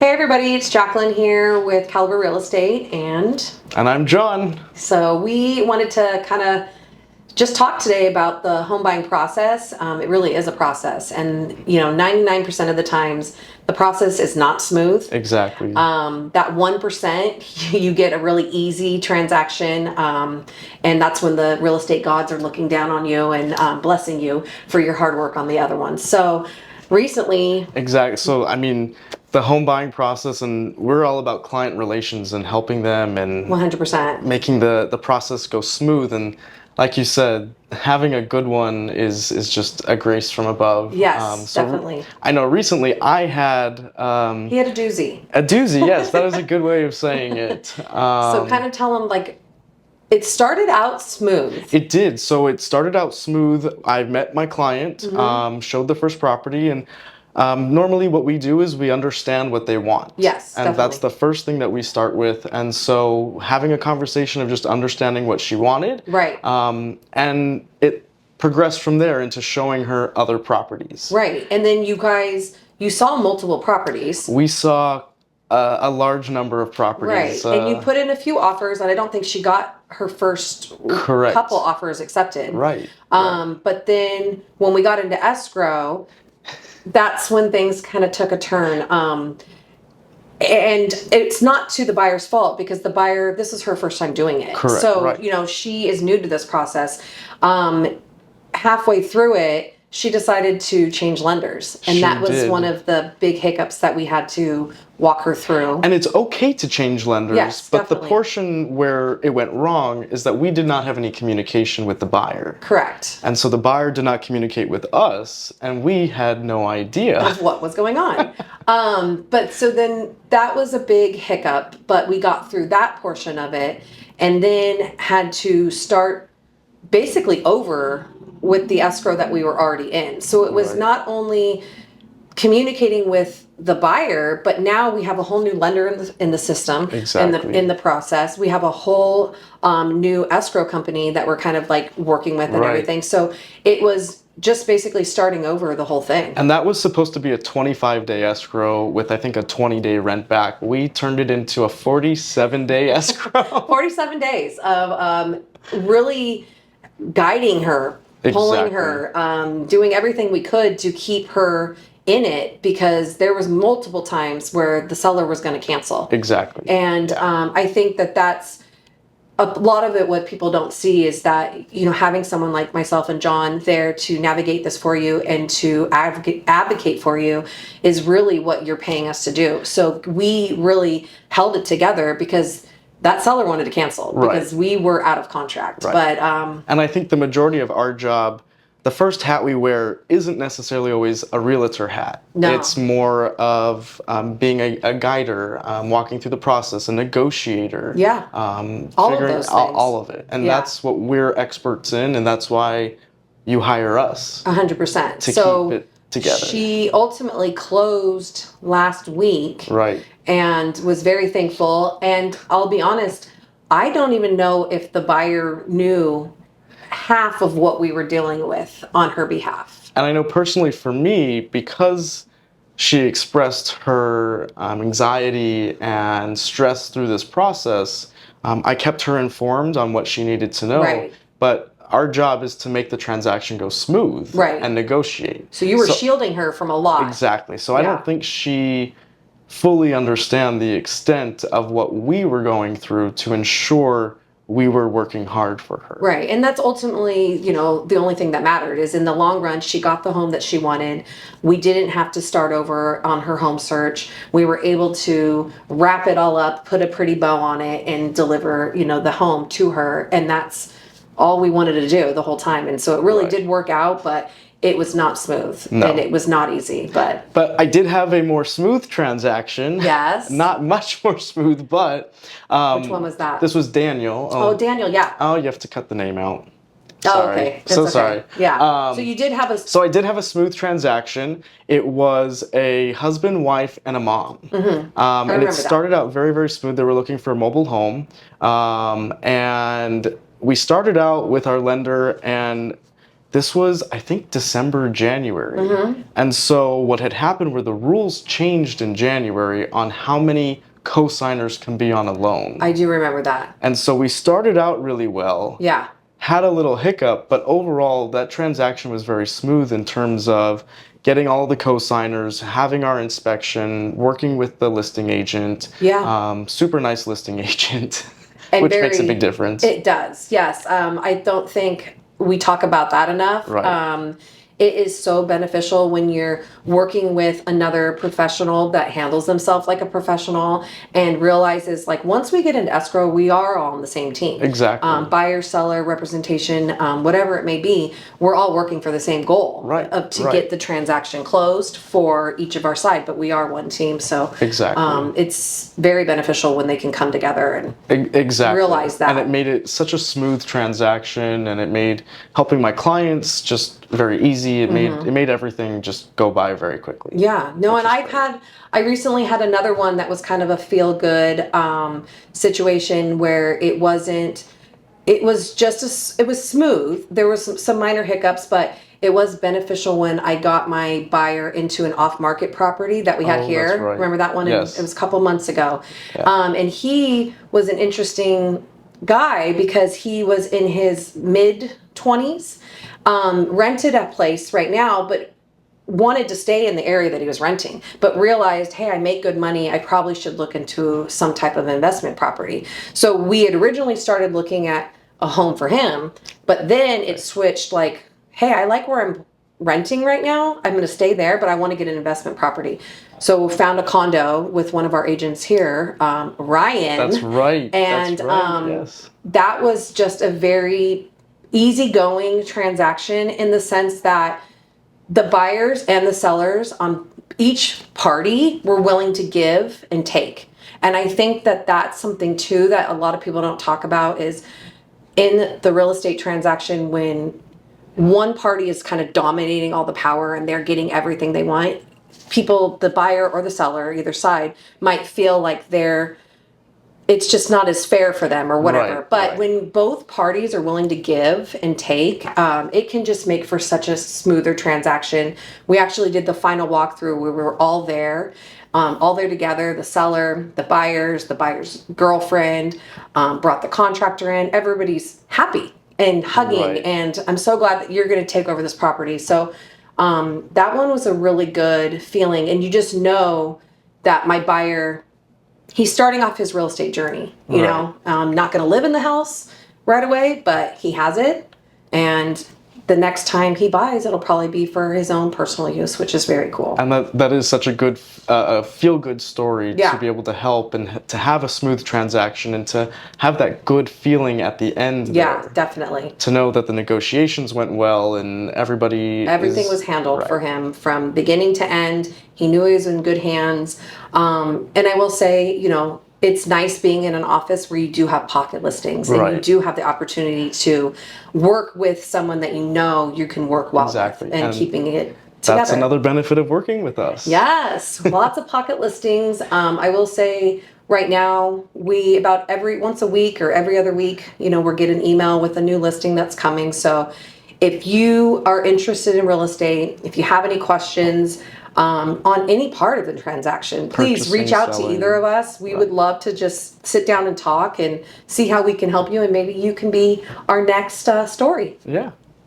Hey everybody, it's Jacqueline here with Caliber Real Estate, and I'm John. so we wanted to kind of just talk today about the home buying process. It really is a process, and 99% of the times the process is not smooth. Exactly. That 1%, you get a really easy transaction, and that's when the real estate gods are looking down on you and blessing you for your hard work on the other ones. So recently, Exactly. So, the home buying process, and we're all about client relations and helping them and 100%. making the process go smooth. And like you said, having a good one is just a grace from above. Yes, definitely. I know recently I had He had a doozy. a doozy. Yes, that is a good way of saying it. So kind of tell him, like, it started out smooth. It did. So it started out smooth. I met my client, showed the first property, and normally what we do is we understand what they want. Yes, and definitely. that's the first thing that we start with. And so having a conversation of just understanding what she wanted, Right. and it progressed from there into showing her other properties. Right. And then you saw multiple properties. We saw a large number of properties. Right. And you put in a few offers, and I don't think she got her first Correct. couple offers accepted. Right. But then when we got into escrow, that's when things kind of took a turn. And it's not to the buyer's fault, because the buyer, this is her first time doing it. Correct, So, right. she is new to this process. Halfway through it, she decided to change lenders. And She that was did. one of the big hiccups that we had to walk her through. And it's okay to change lenders, Yes, but definitely. the portion where it went wrong is that we did not have any communication with the buyer. Correct. And so the buyer did not communicate with us, and we had no idea. Of what was going on. But so then that was a big hiccup, but we got through that portion of it, and then had to start basically over with the escrow that we were already in. So it was Right. not only communicating with the buyer, but now we have a whole new lender in the system. Exactly. In the process. We have a whole new escrow company that we're kind of like working with and Right. everything. So it was just basically starting over the whole thing. And that was supposed to be a 25-day escrow with, I think, a 20-day rent back. We turned it into a 47-day escrow. 47 days of really guiding her, pulling Exactly. her, doing everything we could to keep her in it, because there was multiple times where the seller was going to cancel. Exactly. And I think that that's a lot of it. What people don't see is that, having someone like myself and John there to navigate this for you and to advocate for you is really what you're paying us to do. So we really held it together, because that seller wanted to cancel, Right. because we were out of contract. Right. But and I think the majority of our job, the first hat we wear isn't necessarily always a realtor hat. No. It's more of being a guider, walking through the process, a negotiator. Yeah. All of those things. All of it. And Yeah. that's what we're experts in, and that's why you hire us 100%. to So keep it together. she ultimately closed last week. Right. And was very thankful. And I'll be honest, I don't even know if the buyer knew half of what we were dealing with on her behalf. And I know personally for me, because she expressed her anxiety and stress through this process, I kept her informed on what she needed to know. Right. But our job is to make the transaction go smooth, Right. and negotiate. So you were shielding her from a lot. Exactly. So I Yeah. don't think she fully understand the extent of what we were going through to ensure we were working hard for her. Right. And that's ultimately, the only thing that mattered is, in the long run, she got the home that she wanted. We didn't have to start over on her home search. We were able to wrap it all up, put a pretty bow on it, and deliver, the home to her. And that's all we wanted to do the whole time. And so it really Right. did work out, but it was not smooth. No. And it was not easy, but I did have a more smooth transaction. yes. Not much more smooth, but Which one was that? this was Daniel. Oh, Daniel, yeah. Oh, you have to cut the name out. Oh, Sorry. okay. So That's okay. sorry. Yeah. So you did have a. So I did have a smooth transaction. It was a husband, wife, and a mom. And remember it that. started out very, very smooth. They were looking for a mobile home. And we started out with our lender, and This was, I think, December, January. Mm-hmm. And so what had happened were the rules changed in January on how many co-signers can be on a loan. I do remember that. And so we started out really well. Yeah. Had a little hiccup, but overall that transaction was very smooth in terms of getting all the co-signers, having our inspection, working with the listing agent. Yeah. Super nice listing agent, And which makes a big difference. It does, yes. I don't think we talk about that enough. Right. It is so beneficial when you're working with another professional that handles themselves like a professional and realizes, like, once we get into escrow, we are all on the same team. Exactly. Buyer, seller, representation, whatever it may be, we're all working for the same goal. Right. To Right. get the transaction closed for each of our side, but we are one team. So Exactly. it's very beneficial when they can come together and Exactly. realize that. And it made it such a smooth transaction, and it made helping my clients just very easy. It made everything just go by very quickly. Yeah, no, and I recently had another one that was kind of a feel good situation where it was smooth. There was some minor hiccups, but it was beneficial when I got my buyer into an off-market property that we had here. That's right. Remember that one? Yes. It was a couple months ago. Yeah. And he was an interesting guy because he was in his mid-20s, rented a place right now, but wanted to stay in the area that he was renting, but realized, hey, I make good money. I probably should look into some type of investment property. So we had originally started looking at a home for him, but then it switched, like, hey, I like where I'm renting right now. I'm going to stay there, but I want to get an investment property. So we found a condo with one of our agents here, Ryan. That's right. And That's right. Yes. that was just a very easygoing transaction in the sense that the buyers and the sellers on each party were willing to give and take. And I think that that's something too that a lot of people don't talk about is in the real estate transaction, when one party is kind of dominating all the power and they're getting everything they want, people, the buyer or the seller, either side, might feel like it's just not as fair for them or whatever. Right, but right. when both parties are willing to give and take, it can just make for such a smoother transaction. We actually did the final walkthrough where we were all there together, the seller, the buyer's girlfriend, brought the contractor in. Everybody's happy and hugging. Right. And I'm so glad that you're going to take over this property. So that one was a really good feeling. And you just know that my buyer, he's starting off his real estate journey, you know, not going to live in the house right away, but he has it. And the next time he buys, it'll probably be for his own personal use, which is very cool. And that is such a good, feel-good story Yeah. to be able to help and to have a smooth transaction and to have that good feeling at the end. Yeah, there. definitely. To know that the negotiations went well and Everything was handled for him from beginning to end. He knew he was in good hands. And I will say, you know, it's nice being in an office where you do have pocket listings and you do have the opportunity to work with someone that you know you can work well with and keeping it together. That's another benefit of working with us. Yes, lots of pocket listings. I will say right now we about once a week or every other week, you know, we're getting an email with a new listing that's coming. So if you are interested in real estate, if you have any questions, on any part of the transaction, please reach out to either of us. We would love to just sit down and talk and see how we can help you, and maybe you can be our next story. Yeah.